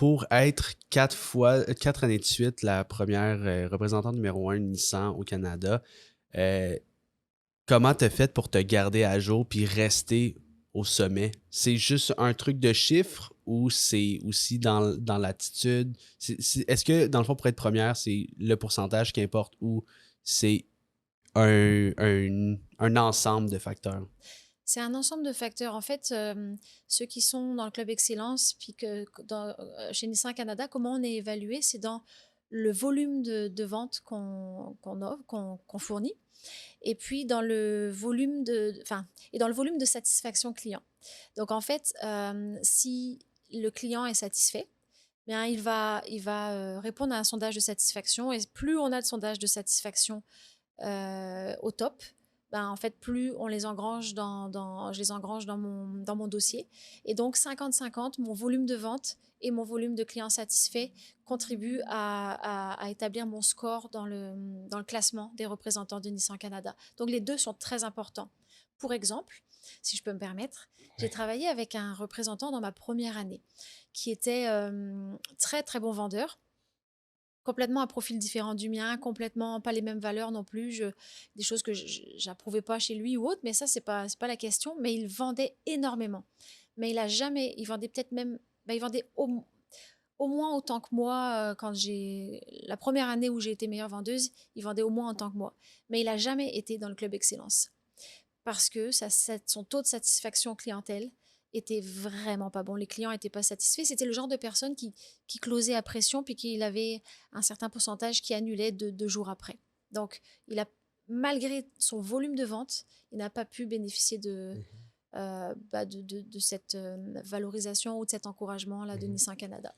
pour être 4 années de suite la première représentante numéro 1 Nissan au Canada, euh, comment t'as fait pour te garder à jour puis rester au sommet? C'est juste un truc de chiffres ou c'est aussi dans l'attitude? Est-ce que, dans le fond, pour être première, c'est le pourcentage qui importe ou c'est un ensemble de facteurs? C'est un ensemble de facteurs. En fait, ceux qui sont dans le club excellence, puis chez Nissan Canada, comment on est évalué, c'est dans le volume de ventes qu'on offre, qu'on fournit, et puis dans le volume et dans le volume de satisfaction client. Donc en fait, si le client est satisfait, bien, il va répondre à un sondage de satisfaction, et plus on a de sondages de satisfaction au top, ben, en fait, plus on les engrange je les engrange dans mon dossier. Et donc, 50-50, mon volume de vente et mon volume de clients satisfaits contribuent à établir mon score dans le classement des représentants de Nissan Canada. Donc, les deux sont très importants. Pour exemple, si je peux me permettre, j'ai travaillé avec un représentant dans ma première année qui était très, très bon vendeur, complètement un profil différent du mien, complètement pas les mêmes valeurs non plus, des choses que j'approuvais pas chez lui ou autre, mais ça, c'est pas la question. Mais il vendait énormément. Mais il vendait peut-être même, ben, il vendait au moins autant que moi quand la première année où j'ai été meilleure vendeuse, il vendait au moins autant que moi. Mais il a jamais été dans le club excellence parce que son taux de satisfaction clientèle était vraiment pas bon. Les clients n'étaient pas satisfaits. C'était le genre de personne qui closait à pression puis qu'il avait un certain pourcentage qui annulait 2 jours après. Donc, malgré son volume de vente, il n'a pas pu bénéficier de cette valorisation ou de cet encouragement là de Mhm. Nissan Canada.